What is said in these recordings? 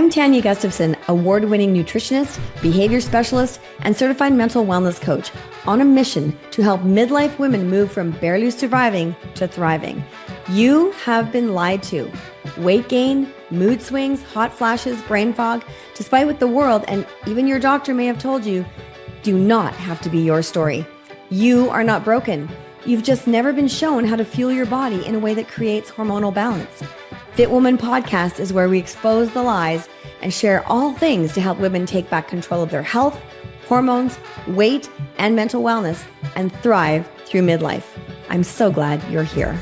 I'm Tania Gustafson, award-winning nutritionist, behavior specialist, and certified mental wellness coach on a mission to help midlife women move from barely surviving to thriving. You have been lied to. Weight gain, mood swings, hot flashes, brain fog, despite what the world and even your doctor may have told you, do not have to be your story. You are not broken. You've just never been shown how to fuel your body in a way that creates hormonal balance. Fit Woman Podcast is where we expose the lies and share all things to help women take back control of their health, hormones, weight, and mental wellness and thrive through midlife. I'm so glad you're here.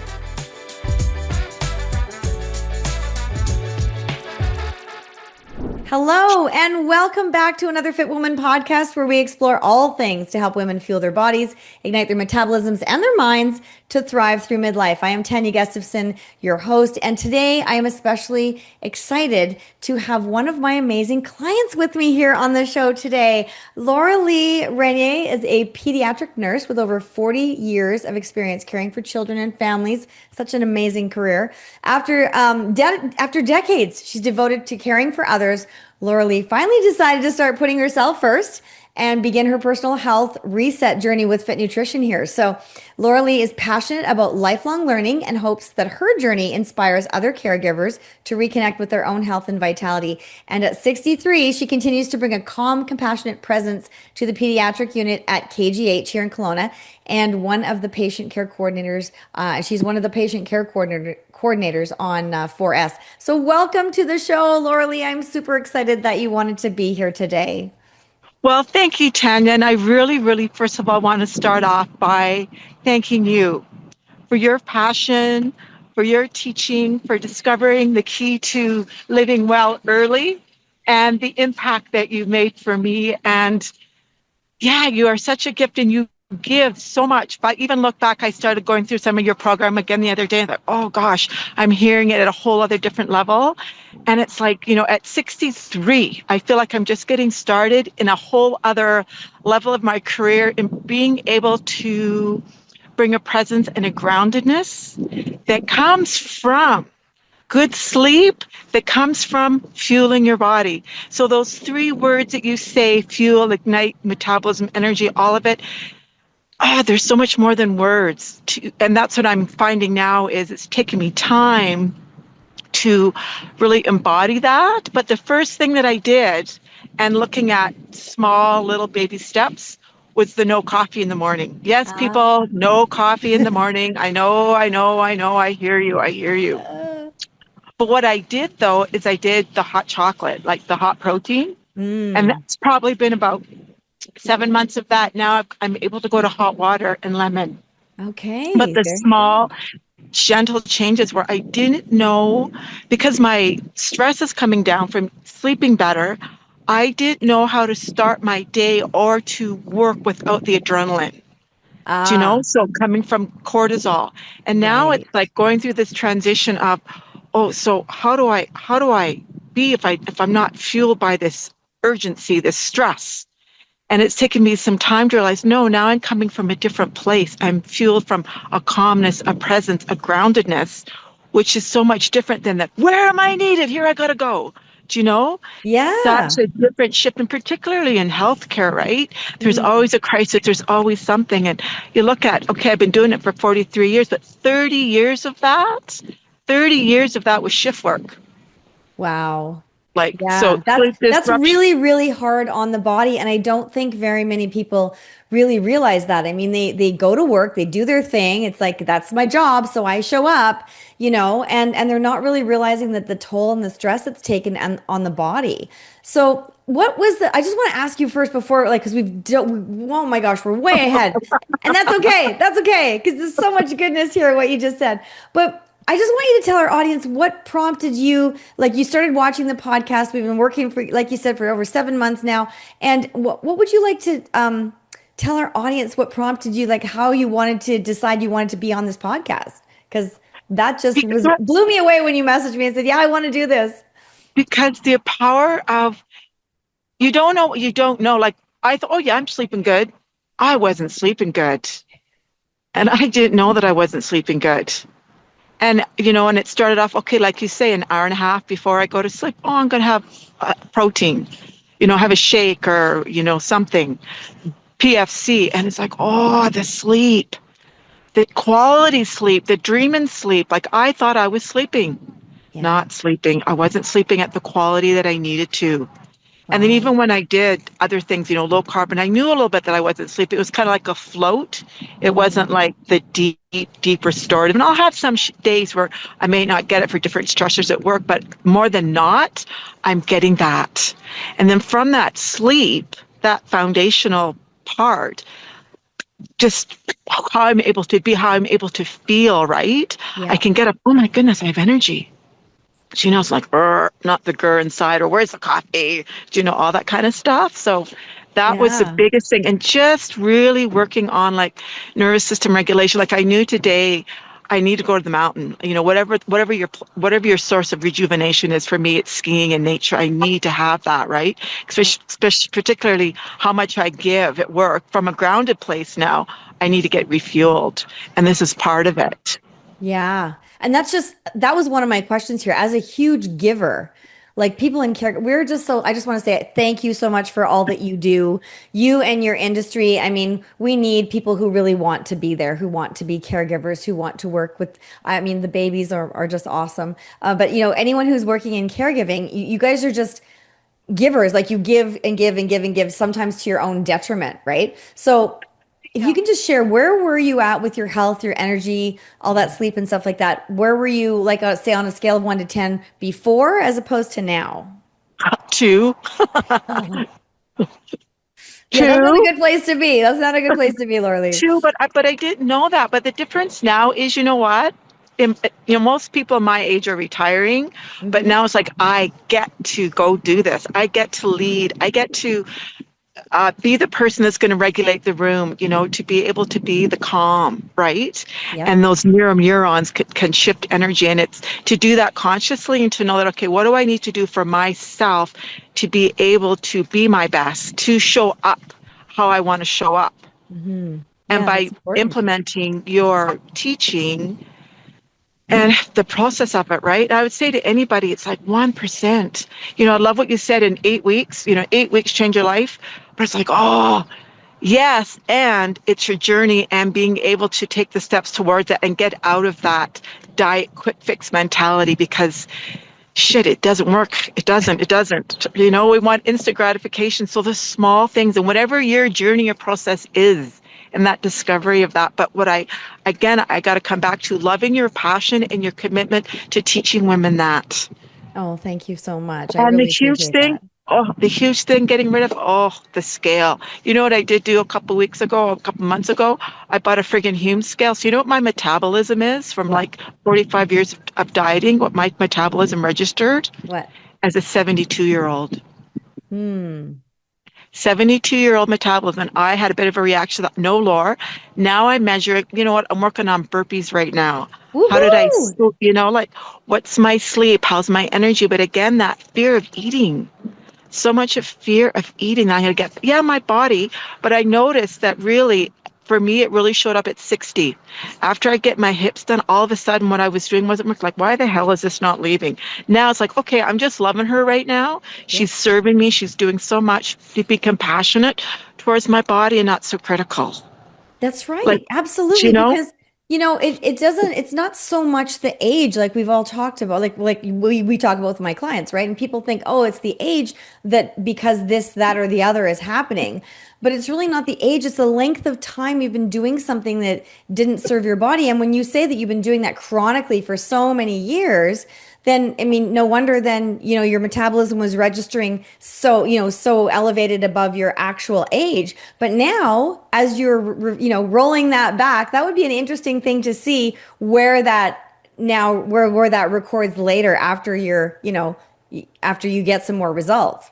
Hello, and welcome back to another Fit Woman podcast where we explore all things to help women fuel their bodies, ignite their metabolisms and their minds to thrive through midlife. I am Tania Gustafson, your host, and today I am especially excited to have one of my amazing clients with me here on the show today. Laura-Lee Regnier is a pediatric nurse with over 40 years of experience caring for children and families. Such an amazing career. After decades, she's devoted to caring for others. Laura-Lee finally decided to start putting herself first and begin her personal health reset journey with Fit Nutrition here. So Laura-Lee is passionate about lifelong learning and hopes that her journey inspires other caregivers to reconnect with their own health and vitality. And at 63, she continues to bring a calm, compassionate presence to the pediatric unit at KGH here in Kelowna, and one of the patient care coordinators. She's one of the patient care coordinators on 4S. So welcome to the show, Laura-Lee. I'm super excited that you wanted to be here today. Well, thank you, Tanya. And I really, first of all, want to start off by thanking you for your passion, for your teaching, for discovering the key to living well early, and the impact that you made for me. And yeah, you are such a gift, and you give so much. But even look back, I started going through some of your program again the other day, and I thought, oh gosh, I'm hearing it at a whole other different level. And it's like, at 63, I feel like I'm just getting started in a whole other level of my career, in being able to bring a presence and a groundedness that comes from good sleep, that comes from fueling your body. So those three words that you say, fuel, ignite, metabolism, energy, all of it, there's so much more than words. And that's what I'm finding now, is it's taking me time to really embody that. But the first thing that I did, and looking at small little baby steps, was the no coffee in the morning. Yes, people, no coffee in the morning. I know. I hear you. But what I did, though, is I did the hot chocolate, like the hot protein. And that's probably been about 7 months of that. Now I'm able to go to hot water and lemon. Okay. But the small, gentle changes where I didn't know, because my stress is coming down from sleeping better, I didn't know how to start my day or to work without the adrenaline. Do you know? So coming from cortisol. And now it's like going through this transition of, so how do I be if I'm not fueled by this urgency, this stress? And it's taken me some time to realize, no, now I'm coming from a different place. I'm fueled from a calmness, a presence, a groundedness, which is so much different than that, where am I needed? Here I got to go. Do you know? Yeah. That's a different shift, and particularly in healthcare, right? There's always a crisis. There's always something. And you look at, okay, I've been doing it for 43 years, but 30 years of that was shift work. Wow. So that's really, really hard on the body. And I don't think very many people really realize that. I mean, they go to work, they do their thing. It's like, that's my job. So I show up, and they're not really realizing that the toll and the stress that's taken on the body. So what was I just want to ask you first before, because oh my gosh, we're way ahead. And that's okay. That's okay. Because there's so much goodness here, what you just said. But I just want you to tell our audience what prompted you, you started watching the podcast. We've been working for, like you said, for over 7 months now. And what would you like to tell our audience what prompted you, how you wanted to decide you wanted to be on this podcast? Because that just blew me away when you messaged me and said, yeah, I want to do this. Because the power of, you don't know what you don't know. I thought, oh yeah, I'm sleeping good. I wasn't sleeping good. And I didn't know that I wasn't sleeping good. And, and it started off, okay, like you say, an hour and a half before I go to sleep. Oh, I'm going to have protein, have a shake or, something, PFC. And it's like, oh, the sleep, the quality sleep, the dream and sleep. Like I thought I was sleeping, Yeah. not sleeping. I wasn't sleeping at the quality that I needed to. And then Wow. even when I did other things, low carb, and I knew a little bit that I wasn't sleeping. It was kind of like a float. It Mm. wasn't like the deep restorative. And I'll have some days where I may not get it for different stressors at work, but more than not, I'm getting that. And then from that sleep, that foundational part, just how I'm able to be, how I'm able to feel, right? I Yeah. can get up, oh my goodness, I have energy. It's like, not the grr inside, or where's the coffee? All that kind of stuff. So that was the Yeah. biggest thing. And just really working on like nervous system regulation. Like I knew today I need to go to the mountain. Whatever your source of rejuvenation is. For me, it's skiing and nature. I need to have that, right? Especially particularly how much I give at work from a grounded place now. I need to get refueled. And this is part of it. Yeah. And that was one of my questions here. As a huge giver, like people in care, I just want to say thank you so much for all that you do. You and your industry. I mean, we need people who really want to be there, who want to be caregivers, who want to work with, I mean, the babies are just awesome. But anyone who's working in caregiving, you guys are just givers. Like you give and give and give and give, sometimes to your own detriment, right? So if you can just share, where were you at with your health, your energy, all that sleep and stuff like that? Where were you, like, say, on a scale of 1 to 10 before as opposed to now? Two, Oh. Yeah, that's not a two. good place to be. That's not a good place to be, Laura-Lee. Too, but I didn't know that. But the difference now is, you know what? Most people my age are retiring, but Hmm. now it's like I get to go do this. I get to lead. I get to be the person that's going to regulate the room. To be able to be the calm, right? Yep. And those neurons can shift energy, and it's to do that consciously and to know that, okay, what do I need to do for myself to be able to be my best, to show up how I want to show up. Hmm. And Yeah, by that's important. implementing your teaching and the process of it, right? I would say to anybody, it's like 1%. I love what you said in 8 weeks, 8 weeks change your life. But it's like, oh, yes. And it's your journey and being able to take the steps towards it and get out of that diet quick fix mentality because shit, it doesn't work. It doesn't. We want instant gratification. So the small things and whatever your journey or process is and that discovery of that. But I got to come back to loving your passion and your commitment to teaching women that. Oh, thank you so much. I And the really huge appreciate thing, that. getting rid of, the scale. You know what I did do a couple months ago? I bought a friggin' Hume scale. So you know what my metabolism is from What? like 45 years of dieting, what my metabolism registered What? as a 72-year-old. Hmm. 72-year-old metabolism. I had a bit of a reaction to that. No, Laura. Now I measure it. You know what? I'm working on burpees right now. How did I, Woohoo! like, what's my sleep? How's my energy? But again, that fear of eating. So much of fear of eating. I had to get, my body. But I noticed that really, for me, it really showed up at 60. After I get my hips done, all of a sudden what I was doing wasn't working. Like, why the hell is this not leaving? Now it's like, okay, I'm just loving her right now. Yeah. She's serving me. She's doing so much to be compassionate towards my body and not so critical. That's Like, right. you Absolutely. know? Because, it's not so much the age like we've all talked about, like we talk about with my clients, right? And people think, oh, it's the age that because this, that, or the other is happening. But it's really not the age, it's the length of time you've been doing something that didn't serve your body. And when you say that you've been doing that chronically for so many years, then I mean, no wonder then, your metabolism was registering so elevated above your actual age. But now, as you're, rolling that back, that would be an interesting thing to see where that records later after after you get some more results.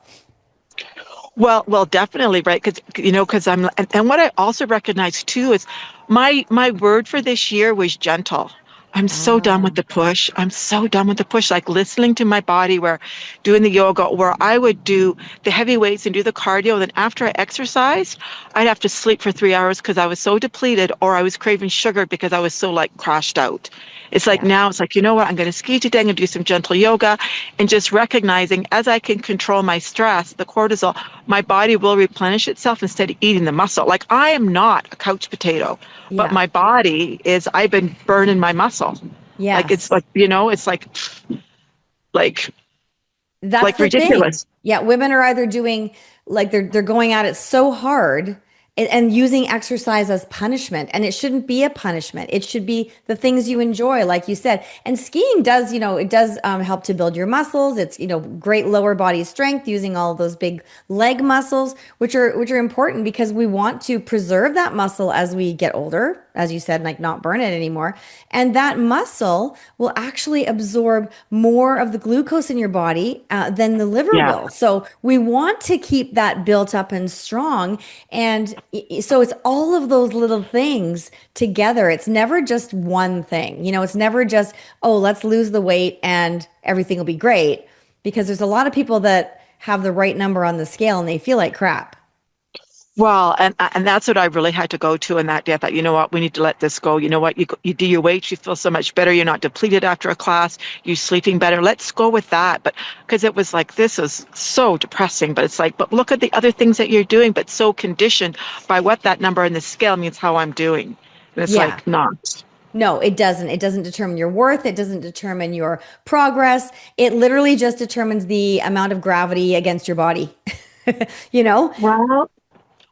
Well, definitely, right? Because and what I also recognize too is my word for this year was gentle. I'm so done with Ah, the push. I'm so done with the push. Like listening to my body, where doing the yoga, where I would do the heavy weights and do the cardio. Then after I exercised, I'd have to sleep for 3 hours because I was so depleted, or I was craving sugar because I was so like crashed out. It's like now it's like, you know what, I'm going to ski today, I'm going to do some gentle yoga, and just recognizing as I can control my stress, the cortisol, my body will replenish itself instead of eating the muscle. Like I am not a couch potato, but my body is, I've been burning my muscle. Yes. Like it's like, you know, it's like that's the ridiculous. thing. Yeah, women are either doing like they're going at it so hard and using exercise as punishment, and it shouldn't be a punishment. It should be the things you enjoy, like you said. And skiing does, it does help to build your muscles. It's, great lower body strength using all of those big leg muscles, which are important because we want to preserve that muscle as we get older, as you said, like not burn it anymore. And that muscle will actually absorb more of the glucose in your body than the liver will. So we want to keep that built up and strong. And so it's all of those little things together. It's never just one thing. It's never just, oh, let's lose the weight and everything will be great. Because there's a lot of people that have the right number on the scale and they feel like crap. Well, and that's what I really had to go to in that day. I thought, you know what, we need to let this go. You know what, you do your weights, you feel so much better. You're not depleted after a class. You're sleeping better. Let's go with that. But because it was like, this is so depressing. But it's like, but look at the other things that you're doing, but so conditioned by what that number on the scale means how I'm doing. And it's like, not. No, it doesn't. It doesn't determine your worth. It doesn't determine your progress. It literally just determines the amount of gravity against your body.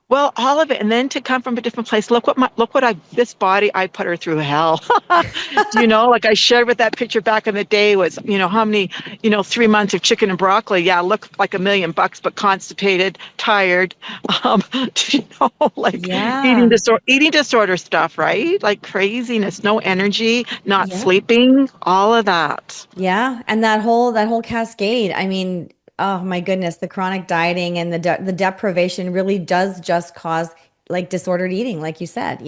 Well, all of it, and then to come from a different place. Look what this body, I put her through hell. Like I shared with that picture back in the day was, how many, 3 months of chicken and broccoli. Yeah, looked like $1 million, but constipated, tired, eating disorder stuff, right? Like craziness, no energy, not sleeping, all of that. Yeah, and that whole cascade. I mean, oh my goodness, the chronic dieting and the deprivation really does just cause like disordered eating, like you said,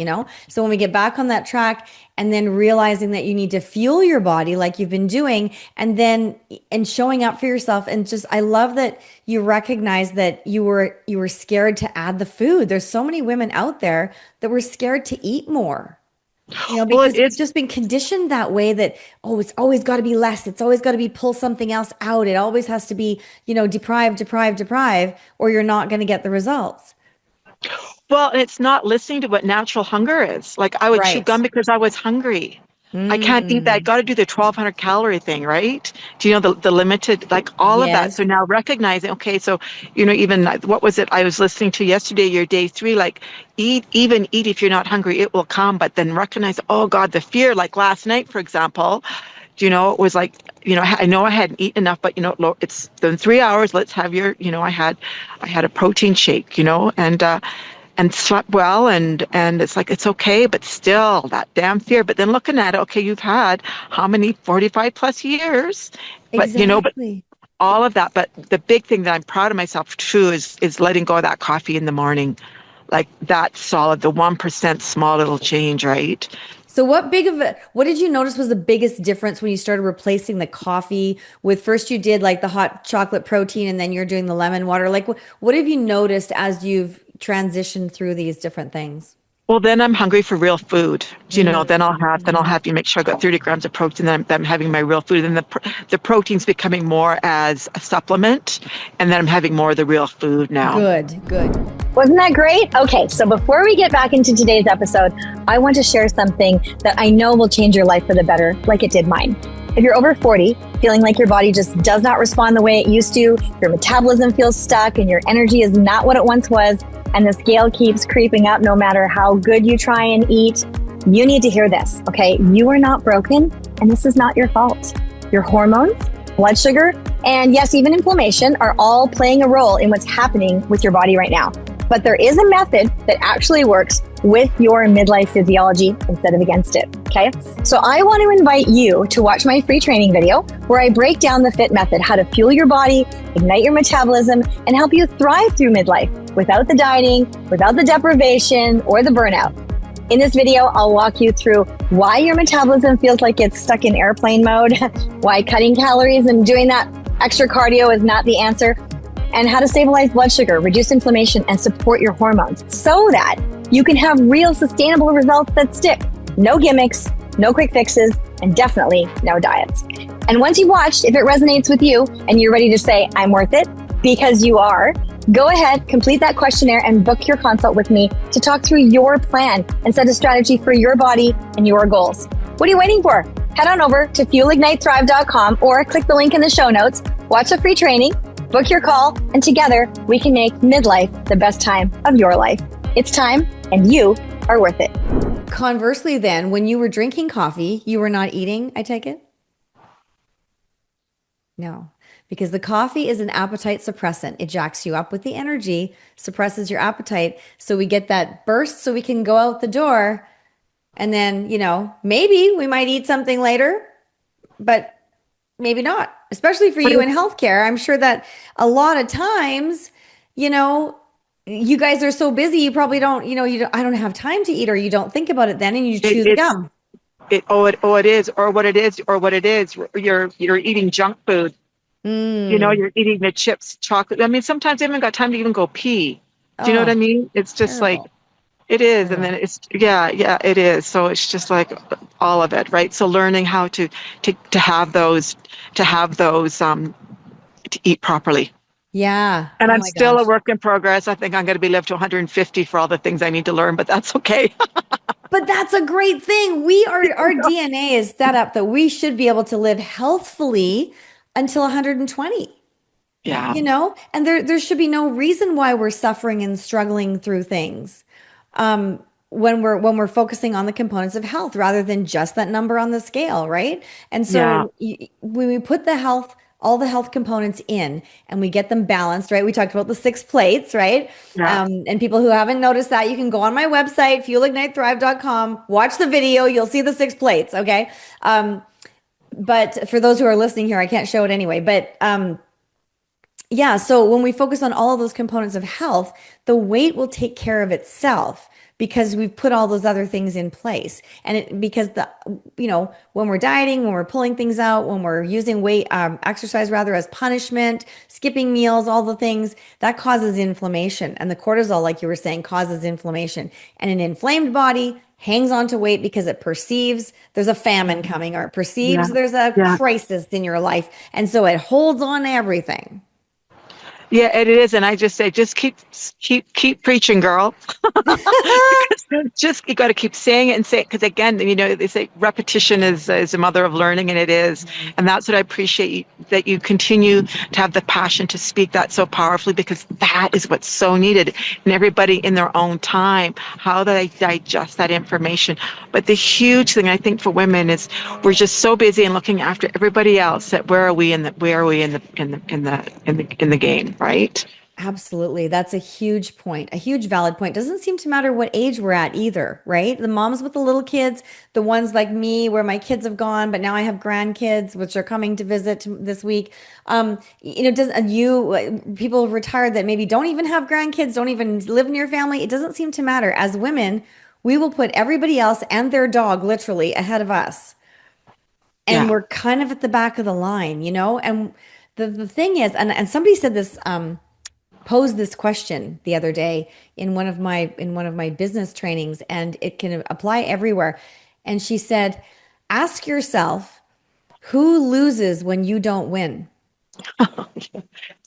So when we get back on that track and then realizing that you need to fuel your body like you've been doing and showing up for yourself, and just, I love that you recognize that you were scared to add the food. There's so many women out there that were scared to eat more. Because it's just been conditioned that way that, oh, it's always got to be less. It's always got to be pull something else out. It always has to be, deprive, or you're not going to get the results. Well, it's not listening to what natural hunger is. Like I would chew gum because I was hungry. I can't eat that. I got to do the 1,200 calorie thing, right? Do you know the limited, like all of that? So now recognizing, okay, so, even what was it I was listening to yesterday, your day 3, like eat if you're not hungry, it will come. But then recognize, oh God, the fear, like last night, for example, it was like, I know I hadn't eaten enough, but, it's been 3 hours. Let's have your, I had a protein shake, and slept well, and it's like, it's okay, but still that damn fear. But then looking at it, okay, you've had how many 45 plus years, but exactly. But all of that. But the big thing that I'm proud of myself too is letting go of that coffee in the morning, like that solid, the 1% small little change, right? So what did you notice was the biggest difference when you started replacing the coffee with, first you did like the hot chocolate protein and then you're doing the lemon water? Like what have you noticed as you've transitioned through these different things? Well, then I'm hungry for real food. Then I'll have you make sure I got 30 grams of protein. Then I'm having my real food. And the protein's becoming more as a supplement. And then I'm having more of the real food now. Good. Wasn't that great? Okay, so before we get back into today's episode, I want to share something that I know will change your life for the better, like it did mine. If you're over 40, feeling like your body just does not respond the way it used to, your metabolism feels stuck, and your energy is not what it once was, and the scale keeps creeping up no matter how good you try and eat, you need to hear this, okay? You are not broken, and this is not your fault. Your hormones, blood sugar, and yes, even inflammation are all playing a role in what's happening with your body right now. But there is a method that actually works with your midlife physiology instead of against it, okay? So I want to invite you to watch my free training video where I break down the FIT method, how to fuel your body, ignite your metabolism, and help you thrive through midlife without the dieting, without the deprivation, or the burnout. In this video, I'll walk you through why your metabolism feels like it's stuck in airplane mode, why cutting calories and doing that extra cardio is not the answer, and how to stabilize blood sugar, reduce inflammation, and support your hormones so that you can have real sustainable results that stick. No gimmicks, no quick fixes, and definitely no diets. And once you've watched, if it resonates with you and you're ready to say, I'm worth it, because you are, go ahead, complete that questionnaire and book your consult with me to talk through your plan and set a strategy for your body and your goals. What are you waiting for? Head on over to fuelignitethrive.com or click the link in the show notes, watch the free training, book your call, and together we can make midlife the best time of your life. It's time, and you are worth it. Conversely, then, when you were drinking coffee, you were not eating, I take it? No, because the coffee is an appetite suppressant. It jacks you up with the energy, suppresses your appetite. So we get that burst so we can go out the door. And then, maybe we might eat something later, but maybe not, especially for you in healthcare. I'm sure that a lot of times, you guys are so busy, you probably don't, I don't have time to eat, or you don't think about it then, and you chew the gum. What it is, you're eating junk food. You're eating the chips, chocolate. I mean, sometimes I haven't got time to even go pee. Do you know what I mean? It's just terrible. like, it is. And then it's, it is. So it's just like all of it, right? So learning how to have those, to eat properly. Yeah. And I'm still a work in progress. I think I'm going to be lived to 150 for all the things I need to learn, but that's okay. But that's a great thing. Our DNA is set up that we should be able to live healthfully until 120. Yeah. And there should be no reason why we're suffering and struggling through things. When we're focusing on the components of health rather than just that number on the scale, right? And so when we put all the health components in and we get them balanced, right? We talked about the 6 plates, right? Yeah. And people who haven't noticed that, you can go on my website, fuelignitethrive.com, watch the video, you'll see the 6 plates, okay? But for those who are listening here, I can't show it anyway, but so when we focus on all of those components of health, the weight will take care of itself because we've put all those other things in place. And because when we're dieting, when we're pulling things out, when we're using exercise rather as punishment, skipping meals, all the things that causes inflammation. And the cortisol, like you were saying, causes inflammation. And an inflamed body hangs on to weight because it perceives there's a famine coming, or it perceives there's a crisis in your life. And so it holds on to everything. Yeah, it is. And I just say, just keep preaching, girl. Just, you got to keep saying it and say it. Because again, they say repetition is the mother of learning, and it is. And that's what I appreciate, that you continue to have the passion to speak that so powerfully, because that is what's so needed. And everybody in their own time, how do they digest that information? But the huge thing I think for women is we're just so busy and looking after everybody else that where are we in the game? Right? Absolutely. That's a huge point, a huge valid point. Doesn't seem to matter what age we're at either, right? The moms with the little kids, the ones like me where my kids have gone, but now I have grandkids, which are coming to visit this week. People retired that maybe don't even have grandkids, don't even live near family. It doesn't seem to matter. As women, we will put everybody else and their dog literally ahead of us. And we're kind of at the back of the line, and the thing is, and somebody said this, posed this question the other day in one of my business trainings, and it can apply everywhere. And she said, ask yourself, who loses when you don't win?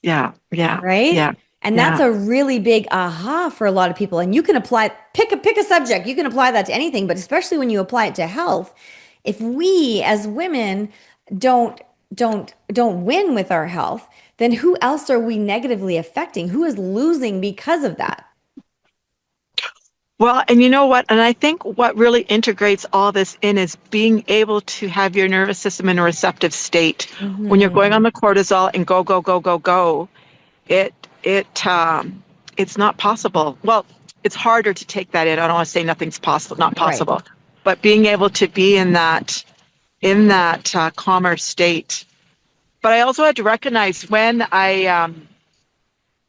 Yeah. Right? Yeah. And that's a really big aha for a lot of people. And you can pick a subject. You can apply that to anything, but especially when you apply it to health. If we as women don't win with our health, then who else are we negatively affecting? Who is losing because of that? Well, and you know what? And I think what really integrates all this in is being able to have your nervous system in a receptive state. Mm-hmm. When you're going on the cortisol and go, it's not possible. Well, it's harder to take that in. I don't want to say nothing's possible, not possible, right. But being able to be in that calmer state. But I also had to recognize when I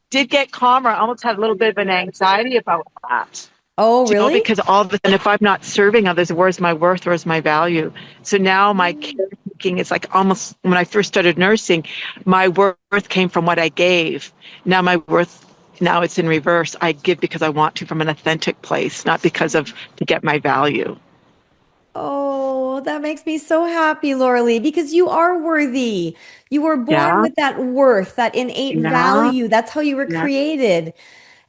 did get calmer, I almost had a little bit of an anxiety about that. Oh, really? Because and if I'm not serving others, where's my worth? Where's my value? So now my caregiving is like almost, when I first started nursing, my worth came from what I gave. Now my worth, now it's in reverse. I give because I want to, from an authentic place, not because to get my value. Oh, Oh, that makes me so happy, Laura-Lee, because you are worthy. You were born Yeah, with that worth, that innate yeah, value. That's how you were yeah. created.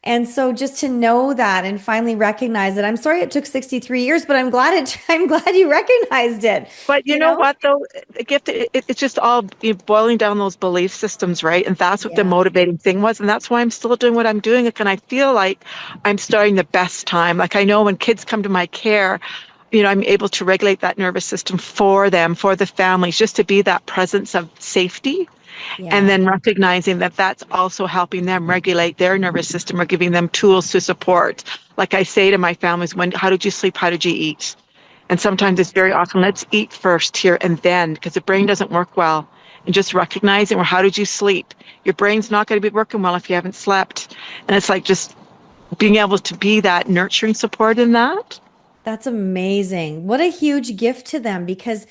And so just to know that and finally recognize it. I'm sorry it took 63 years, but I'm glad I'm glad you recognized it, But you you know know? what, though? The gift, it's just all boiling down those belief systems, right? And that's what the Yeah. motivating thing was. And that's why I'm still doing what I'm doing. And I feel like I'm starting the best time. Like I know when kids come to my care, I'm able to regulate that nervous system for them, for the families, just to be that presence of safety. And Yeah. then recognizing that that's also helping them regulate their nervous system or giving them tools to support. Like I say to my families, how did you sleep? How did you eat? And sometimes it's very often, let's eat first here and then, because the brain doesn't work well. And just recognizing, well, how did you sleep? Your brain's not going to be working well if you haven't slept. And it's like just being able to be that nurturing support in that. That's amazing. What a huge gift to them because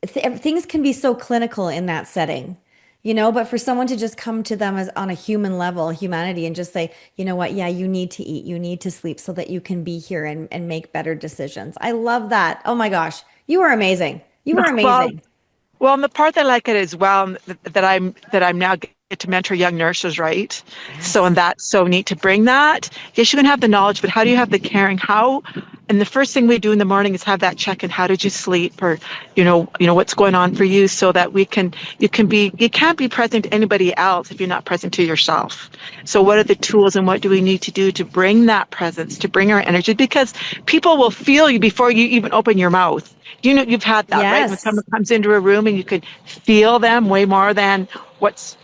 things can be so clinical in that setting, but for someone to just come to them as on a human level, humanity, and just say, you know what, yeah, you need to eat, you need to sleep so that you can be here and make better decisions. I love that. Oh my gosh, you are amazing. You are Well, amazing. Well, and the part that I like it as well, that I'm now get to mentor young nurses, right? So, and Yes. that's so neat to bring that. Yes, you can have the knowledge, but how do you have the caring? And the first thing we do in the morning is have that check in. How did you sleep? Or, what's going on for you, so that you can't be present to anybody else if you're not present to yourself. So, what are the tools and what do we need to do to bring that presence, to bring our energy? Because people will feel you before you even open your mouth. You've had that, right? When Yes, someone comes into a room and you can feel them way more than what's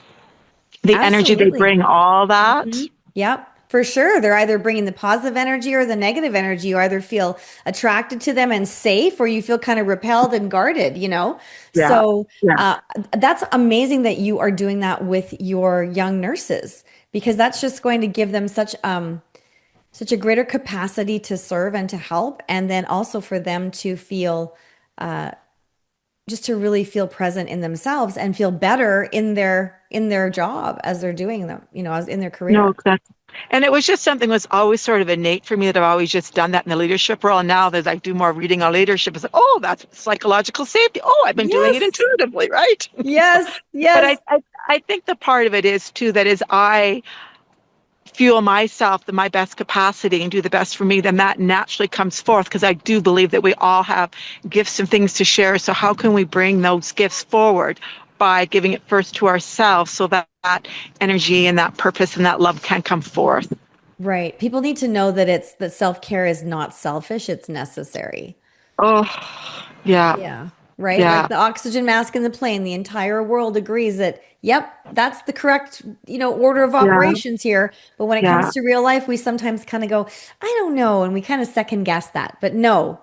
the energy they absolutely. bring, all Hmm. that. Yep, for sure. They're either bringing the positive energy or the negative energy. You either feel attracted to them and safe, or you feel kind of repelled and guarded. Yeah. So Yeah. that's amazing that you are doing that with your young nurses because that's just going to give them such a greater capacity to serve and to help, and then also for them to feel just to really feel present in themselves and feel better in their job as they're doing them, as in their No, career. exactly. And it was just something was always sort of innate for me that I've always just done that in the leadership role. And now that I do more reading on leadership, it's like, oh, that's psychological safety. Oh, I've been doing it Yes. intuitively, right? Yes. But Yes. I think the part of it is too that is I fuel myself to my best capacity and do the best for me, then that naturally comes forth because I do believe that we all have gifts and things to share. So how can we bring those gifts forward by giving it first to ourselves so that that energy and that purpose and that love can come forth? Right. People need to know that self-care is not selfish, it's necessary. Oh, yeah, Yeah. Right. Like yeah, the oxygen mask in the plane, the entire world agrees that, yep, that's the correct, order of yeah, operations here. But when it yeah. comes to real life, we sometimes kind of go, I don't know. And we kind of second guess that. But no,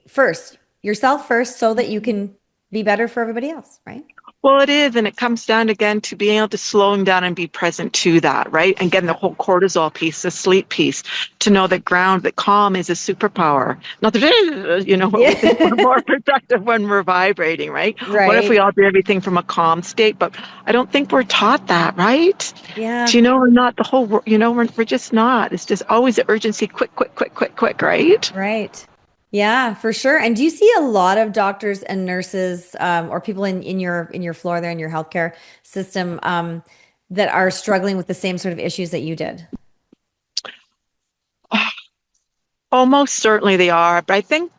first, yourself first so that you can be better for everybody else. Right. Well, it is, and it comes down again to being able to slowing down and be present to that, right? And getting the Yep. whole cortisol piece, the sleep piece, to know that that calm is a superpower. Not that, what we think we're Yeah. more productive when we're vibrating, right? What if we Right. all do everything from a calm state? But I don't think we're taught that, right? Yeah. Do we're not the whole, we're just not. It's just always the urgency, quick, quick, quick, quick, quick, right? Right. Yeah, for sure. And do you see a lot of doctors and nurses, or people in your floor there in your healthcare system, that are struggling with the same sort of issues that you did? Almost certainly they are, but I think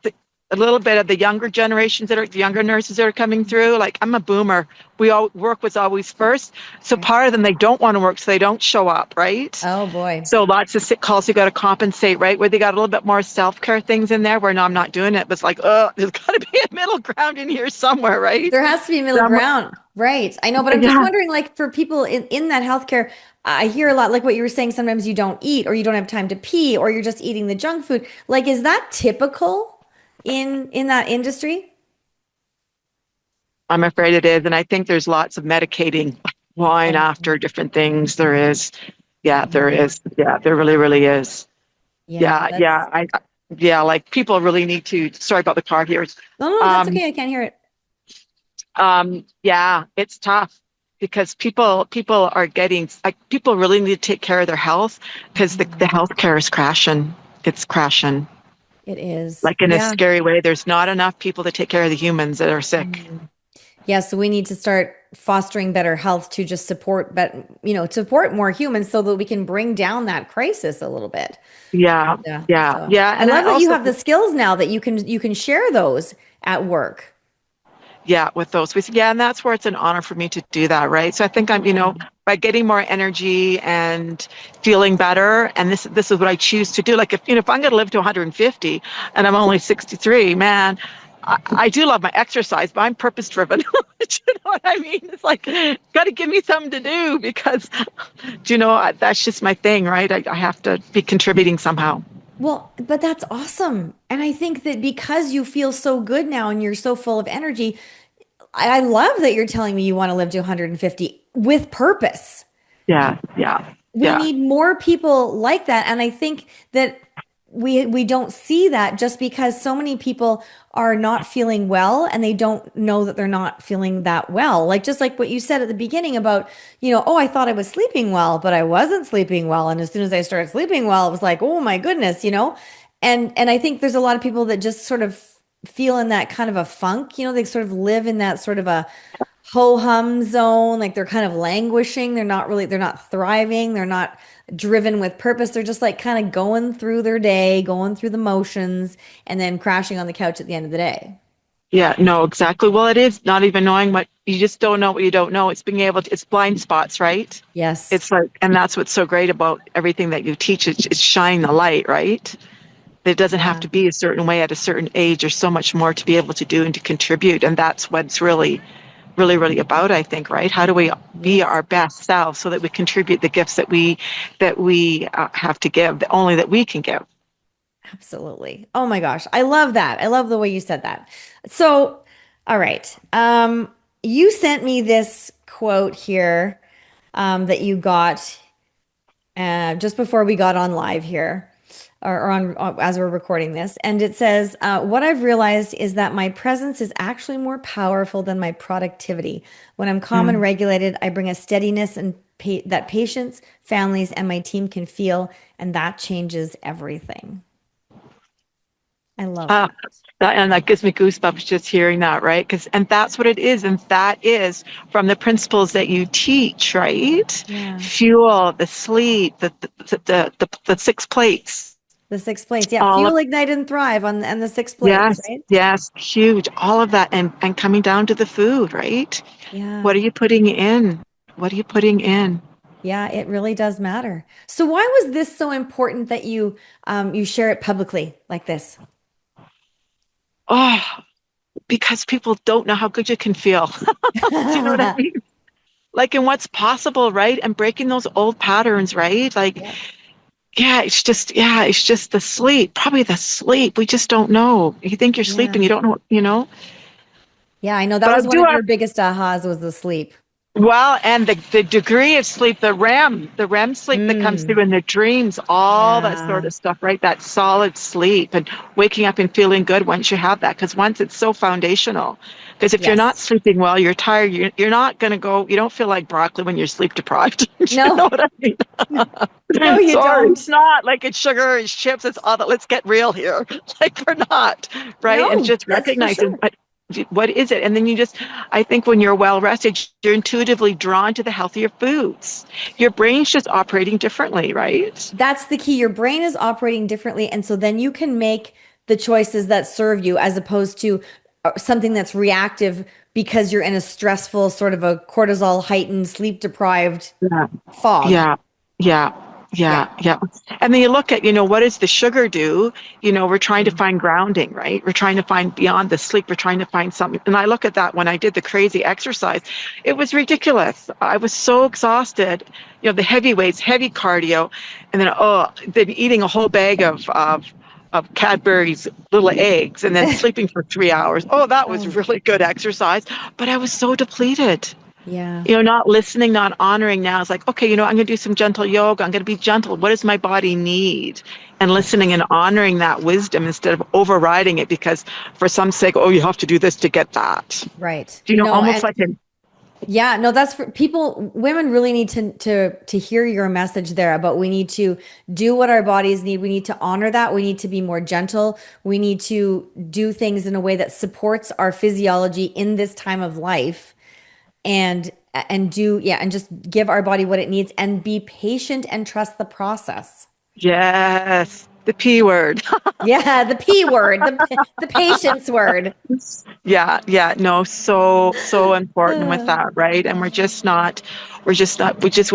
a little bit of the younger generations the younger nurses that are coming through. Like I'm a boomer. Work was always first, so Okay. part of them they don't want to work, so they don't show up, right? Oh boy. So lots of sick calls you got to compensate, right? Where they got a little bit more self-care things in there. Where no, I'm not doing it, but it's like, oh, there's got to be a middle ground in here somewhere, right? There has to be a middle Somewhere, ground. Right. I know, but I'm just yeah. wondering, like for people in that healthcare, I hear a lot like what you were saying, sometimes you don't eat or you don't have time to pee or you're just eating the junk food. Like, is that typical in that industry? I'm afraid it is, and I think there's lots of medicating line Oh, after different things. There is, yeah, there yeah. is, yeah, there really, really is. Yeah, Yeah, that's yeah, yeah, like people really need to. Sorry about the car here. no, no, that's Um, okay. I can't hear it. yeah, it's tough because people are getting like people really need to take care of their health because the Mhm. healthcare is crashing. It's crashing. It is. Like in a Yeah. scary way, there's not enough people to take care of the humans that are sick. Mm. Yeah, so we need to start fostering better health to just support, but support more humans so that we can bring down that crisis a little bit. Yeah, Yeah. yeah, So yeah. I And I love that you also, have the skills now that you can share those at work. yeah, with those, yeah, and that's where it's an honor for me to do that, right? So I think I'm, by getting more energy and feeling better, and this is what I choose to do. Like if I'm going to live to 150 and I'm only 63, man, I do love my exercise, but I'm purpose driven. Do you know what I mean? It's like, got to give me something to do because, that's just my thing, right? I have to be contributing somehow. Well, but that's awesome. And I think that because you feel so good now and you're so full of energy, I love that you're telling me you want to live to 150 with purpose. Yeah, yeah, We yeah. need more people like that. And I think that we don't see that just because so many people are not feeling well and they don't know that they're not feeling that well. Like just like what you said at the beginning about, oh, I thought I was sleeping well, but I wasn't sleeping well. And as soon as I started sleeping well, it was like, oh my goodness. And I think there's a lot of people that just sort of feel in that kind of a funk, they sort of live in that sort of a ho-hum zone, like they're kind of languishing, they're not thriving, they're not driven with purpose, they're just like kind of going through their day, going through the motions, and then crashing on the couch at the end of the day. Yeah, no, exactly. Well, it is not even knowing what you just don't know what you don't know. It's being able to, it's blind spots, right? Yes. It's like, and that's what's so great about everything that you teach. It's shining the light, right? It doesn't have Yeah. to be a certain way at a certain age. There's so much more to be able to do and to contribute. And that's what's really, really, really about, I think, right? How do we be Yes. our best selves so that we contribute the gifts that we have to give, that only that we can give? Absolutely. Oh my gosh. I love that. I love the way you said that. So, all right. You sent me this quote here that you got just before we got on live here, or on as we're recording this, and it says, "What I've realized is that my presence is actually more powerful than my productivity. When I'm calm and Mm. regulated, I bring a steadiness and that patients, families, and my team can feel, and that changes everything." I love Ah, that. and that gives me goosebumps just hearing that, right? And that's what it is. And that is from the principles that you teach, right? Yeah. Fuel, the sleep, the six plates, The six plates. Yeah. all of, Fuel, ignite, and thrive and the six plates, yes, right? yes, huge, all of that. And coming down to the food, right? Yeah. What are you putting in? What are you putting in? Yeah, it really does matter. So why was this so important that you share it publicly like this? Oh, because people don't know how good you can feel. Do you know what I mean? Like, in what's possible, right? And breaking those old patterns, right? Like, Yeah. it's just the sleep, probably the sleep. We just don't know. You think you're sleeping, Yeah. you don't know. Yeah, I know that But I was one do of have, your biggest ahas was the sleep. well, and the degree of sleep, the REM sleep that comes through Mm, in the dreams, all that sort yeah. of stuff, right? That solid sleep and waking up and feeling good once you have that. Because once it's so foundational. Because if you're not Yes. sleeping well, you're tired, you're not going to go, you don't feel like broccoli when you're sleep deprived. You know No, what I mean? no, you Sorry, it's don't. not like it's sugar, it's chips, it's all that. Let's get real here. Like we're not, right? And No, just that's for recognizing sure. what is it? And then I think when you're well rested, you're intuitively drawn to the healthier foods. Your brain's just operating differently, right? That's the key. Your brain is operating differently. And so then you can make the choices that serve you as opposed to something that's reactive because you're in a stressful, sort of a cortisol heightened, sleep deprived Yeah. fog. Yeah. Yeah. Yeah. Yeah. Yeah. And then you look at, what does the sugar do? We're trying to Mm. find grounding, right? We're trying to find beyond the sleep. We're trying to find something. And I look at that when I did the crazy exercise. It was ridiculous. I was so exhausted, the heavy weights, heavy cardio, and then eating a whole bag of Cadbury's little eggs and then sleeping for 3 hours. Oh, that was Oh, really good exercise. But I was so depleted. yeah. Not listening, not honoring now. It's like, okay, I'm going to do some gentle yoga. I'm going to be gentle. What does my body need? And listening Yes. and honoring that wisdom instead of overriding it because for some sake, oh, you have to do this to get that. Right. Almost like Yeah, no, that's for people. Women really need to hear your message there about we need to do what our bodies need. We need to honor that. We need to be more gentle. We need to do things in a way that supports our physiology in this time of life, and and just give our body what it needs and be patient and trust the process. Yes, the P word. Yeah, the P word, the patience word. Yeah, yeah, no, so important with that, right? And we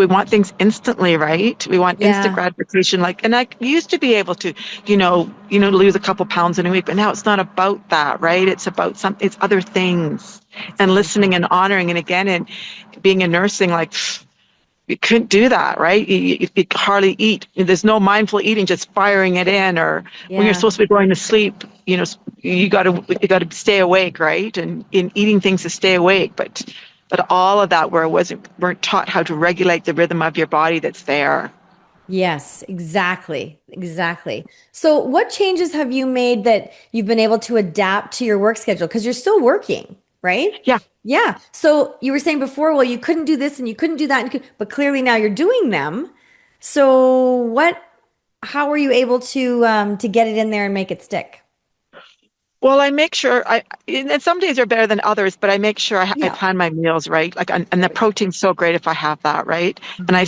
want things instantly, right? We want instant Yeah, gratification. Like, and I used to be able to, lose a couple pounds in a week, but now it's not about that, right? It's other things, it's and other listening things. and honoring. And again, and being in nursing, like, you couldn't do that, right? You hardly eat. There's no mindful eating, just firing it in. Or when you're Yeah. supposed to be going to sleep, you got to stay awake, right? And in eating things to stay awake, but all of that weren't taught how to regulate the rhythm of your body that's there. Yes, exactly. Exactly. So, what changes have you made that you've been able to adapt to your work schedule? Because you're still working, right? Yeah. Yeah. So, you were saying before, well, you couldn't do this and you couldn't do that, but clearly now you're doing them. So, how are you able to get it in there and make it stick? Well, I make sure and some days are better than others, but I make sure I Yeah. plan my meals right. Like, and the Right. protein's so great if I have that, right? And Mhm. I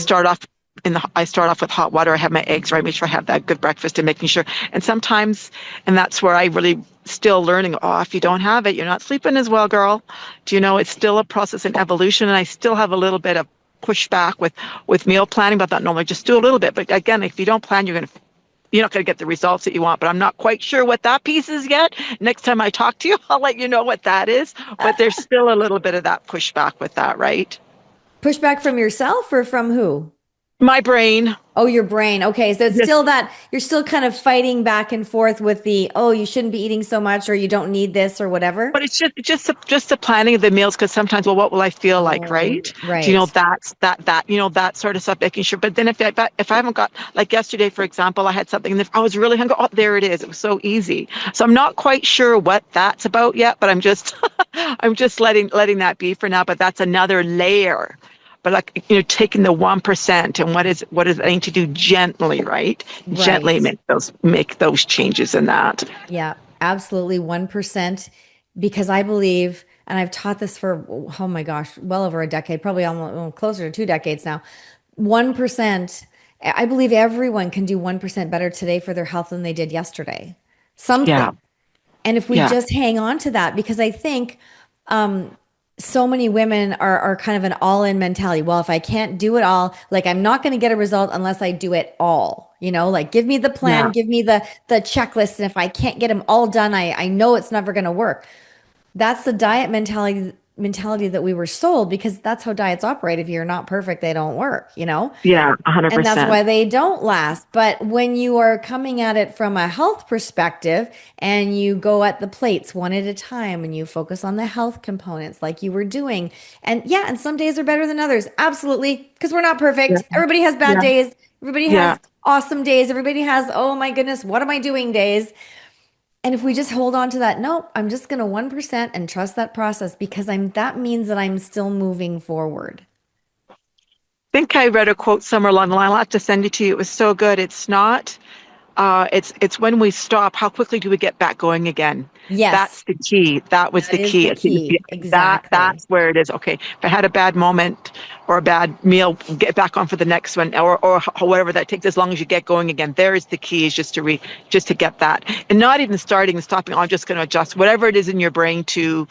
start off with hot water. I have my eggs, right? Make sure I have that good breakfast and making sure. And sometimes, and that's where I really still learning. Oh, if you don't have it, you're not sleeping as well, girl. Do you know it's still a process and evolution, and I still have a little bit of pushback with meal planning, but that normally just do a little bit. But again, if you don't plan, you're not going to get the results that you want. But I'm not quite sure what that piece is yet. Next time I talk to you, I'll let you know what that is. But there's still a little bit of that pushback with that, right? Pushback from yourself or from who? My brain. Oh, your brain. Okay. So it's Yes. still that you're still kind of fighting back and forth with the, oh, you shouldn't be eating so much or you don't need this or whatever. But it's just the planning of the meals, because sometimes, well, what will I feel like, Oh, right? Do you know right. that sort of stuff, making sure. But then if I haven't got, like yesterday, for example, I had something and I was really hungry. Oh, there it is. It was so easy. So I'm not quite sure what that's about yet, but I'm just I'm just letting that be for now. But that's another layer. But like, taking the 1%, and what is it I need to do gently, right? Gently Right. make those changes in that. Yeah, absolutely. 1%. Because I believe, and I've taught this for, oh my gosh, well over a decade, probably almost closer to 2 decades now. 1%. I believe everyone can do 1% better today for their health than they did yesterday. Yeah. Something. And if we Yeah. just hang on to that, because I think so many women are kind of an all-in mentality. Well, if I can't do it all, like I'm not going to get a result unless I do it all. Like give me the plan, Yeah. give me the checklist, and if I can't get them all done, I know it's never going to work. That's the diet mentality that we were sold because that's how diets operate. If you're not perfect, they don't work. Yeah, And that's 100%. why they don't last. But when you are coming at it from a health perspective and you go at the plates one at a time and you focus on the health components like you were doing, and yeah, and some days are better than others. Absolutely. Because we're not Yeah. perfect. Everybody has bad Yeah. days. Everybody Yeah. has awesome days. Everybody has, oh my goodness, what am I doing days? And if we just hold on to that, nope, I'm just going to 1% and trust that process because that means that I'm still moving forward. Think I read a quote somewhere along the line. I'll have to send it to you. It was so good. It's not, it's when we stop, how quickly do we get back going again? Yes, That's the key. That was that the is key. the I think key. that's Exactly. where it is. Okay. If I had a bad moment or a bad meal, get back on for the next one, or whatever that takes, as long as you get going again. There is the key, is just to get that. And not even starting and stopping. I'm just going to adjust whatever it is in your brain to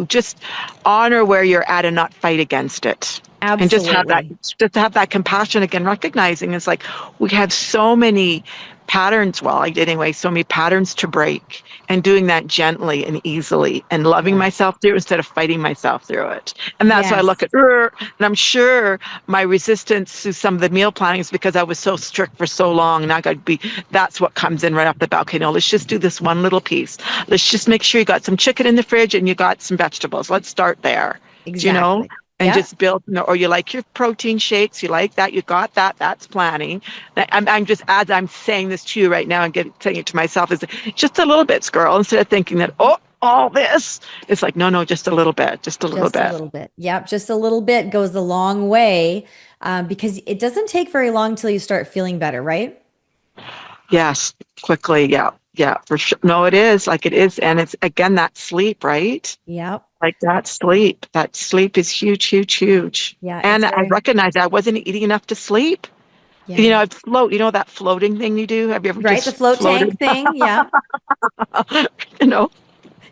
just honor where you're at and not fight against it. And Absolutely. just to have that compassion again, recognizing it's like we have so many patterns. Well, I did anyway, so many patterns to break, and doing that gently and easily and loving Yeah. myself through instead of fighting myself through it. And that's why I look Yes. at, and I'm sure my resistance to some of the meal planning is because I was so strict for so long. And that's what comes in right off the bat. Okay, no, let's just do this one little piece. Let's just make sure you got some chicken in the fridge and you got some vegetables. Let's start there. Do you know? Exactly. And Yep. just build, or you like your protein shakes, you like that, you got that, that's planning. I'm just, as I'm saying this to you right now and saying it to myself, is just a little bit, girl, instead of thinking that, oh all this. It's like, no, just a little bit, just a little bit. Just a little bit. Yep. Just a little bit goes a long way, because it doesn't take very long till you start feeling better, right? Yes, quickly. Yeah. Yeah, for sure. No, it is. Like it is. And it's, again, that sleep, right? Yep. Like that sleep is huge, huge, huge. Yeah. And I recognize I wasn't eating enough to sleep. Yeah. You know, I'd float, that floating thing you do? Have you ever Right. The float tank thing. Yeah. You know,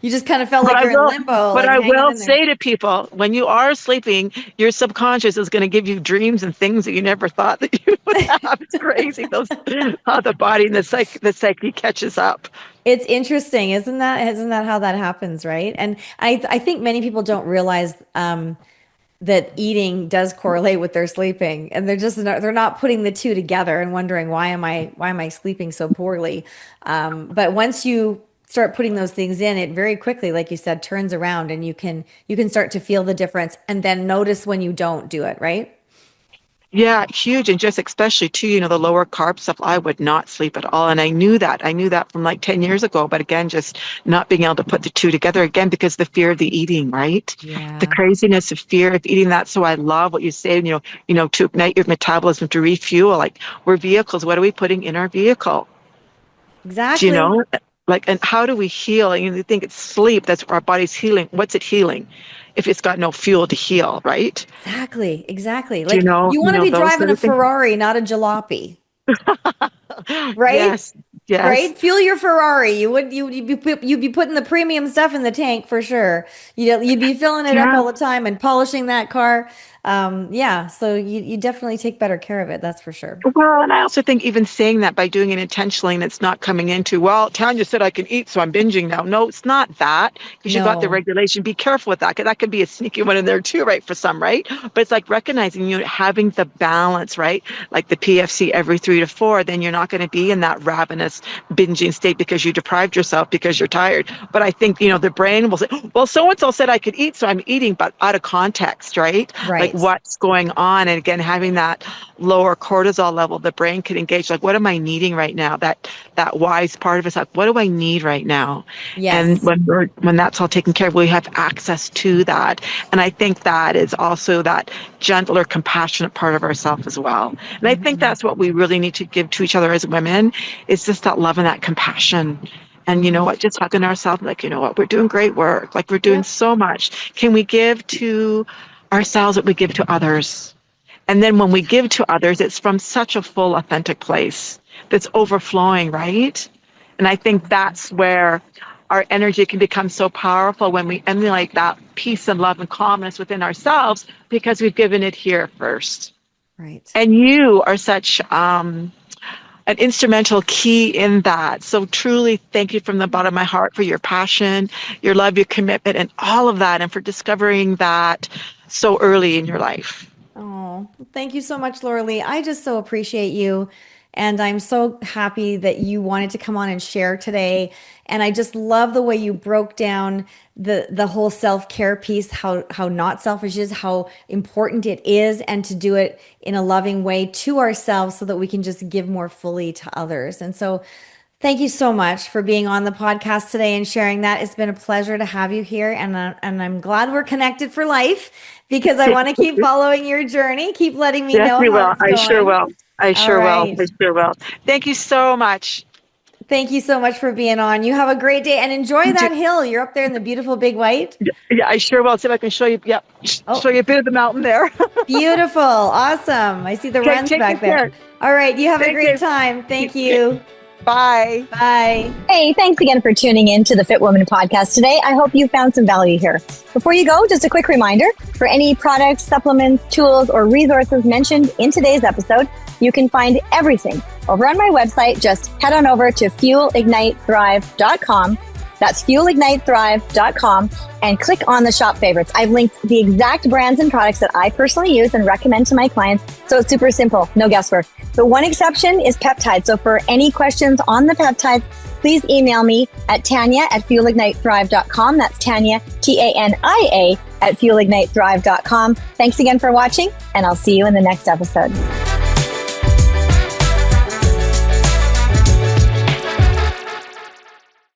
You just kind of felt like you're in limbo. But like I hanging will in there. say to people, when you are sleeping, your subconscious is going to give you dreams and things that you never thought that you would have. It's crazy. How the body and the psyche catches up. It's interesting, isn't that? Isn't that how that happens, right? And I think many people don't realize that eating does correlate with their sleeping, and they're not putting the two together and wondering why am I sleeping so poorly. But once you start putting those things in, it very quickly, like you said, turns around, and you can start to feel the difference, and then notice when you don't do it, right? Yeah, huge. And just especially too, the lower carb stuff, I would not sleep at all. And I knew that from like 10 years ago. But again, just not being able to put the two together again, because the fear of the eating, right? Yeah. The craziness of fear of eating that. So I love what you say, to ignite your metabolism, to refuel. Like, we're vehicles. What are we putting in our vehicle? Exactly. Do you know? Like, and how do we heal? And you think it's sleep, that's our body's healing. What's it healing if it's got no fuel to heal, right? Exactly. Like, you want to be those driving a things? Ferrari, not a jalopy. Right? Yes. Right? Fuel your Ferrari. You'd be putting the premium stuff in the tank for sure. You'd be filling it up all the time and polishing that car. So you definitely take better care of it. That's for sure. Well, and I also think even saying that by doing it intentionally, and it's not coming into, well, Tanya said I can eat, so I'm binging now. No, it's not that, because you got the regulation. Be careful with that, because that could be a sneaky one in there too, right? For some, right? But it's like recognizing, having the balance, right? Like the PFC every 3 to 4, then you're not going to be in that ravenous binging state because you deprived yourself because you're tired. But I think, the brain will say, well, so-and-so said I could eat, so I'm eating, but out of context, right? Right. Like what's going on. And again, having that lower cortisol level, the brain can engage, like, what am I needing right now? That wise part of us, like, what do I need right now? Yes. And when that's all taken care of, we have access to that. And I think that is also that gentler, compassionate part of ourselves as well. And I think that's what we really need to give to each other as women, is just that love and that compassion. And just hugging ourselves, like, we're doing great work. Like, we're doing so much. Can we give to ourselves what we give to others? And then when we give to others, it's from such a full, authentic place that's overflowing, right? And I think that's where our energy can become so powerful, when we emulate that peace and love and calmness within ourselves, because we've given it here first. Right. And you are such an instrumental key in that. So truly, thank you from the bottom of my heart for your passion, your love, your commitment, and all of that, and for discovering that so early in your life. Oh, thank you so much, Laura-Lee. I just so appreciate you. And I'm so happy that you wanted to come on and share today. And I just love the way you broke down the whole self-care piece, how not selfish it is, how important it is, and to do it in a loving way to ourselves so that we can just give more fully to others. And so thank you so much for being on the podcast today and sharing that. It's been a pleasure to have you here. And I'm glad we're connected for life, because I want to keep following your journey. Keep letting me know how it's going. I sure will. I sure will. Thank you so much. Thank you so much for being on. You have a great day, and enjoy that hill. You're up there in the beautiful Big White. Yeah, I sure will. See if I can show you. Yeah, show you a bit of the mountain there. Beautiful. Awesome. I see the runs back there. All right. You have a great time. Thank you. Bye. Bye. Hey, thanks again for tuning in to the Fit Woman podcast today. I hope you found some value here. Before you go, just a quick reminder, for any products, supplements, tools, or resources mentioned in today's episode, you can find everything over on my website. Just head on over to fuelignitethrive.com. That's fuelignitethrive.com, and click on the shop favorites. I've linked the exact brands and products that I personally use and recommend to my clients. So it's super simple, no guesswork. The one exception is peptides. So for any questions on the peptides, please email me at Tania@fuelignitethrive.com. That's Tania, Tania at fuelignitethrive.com. Thanks again for watching, and I'll see you in the next episode.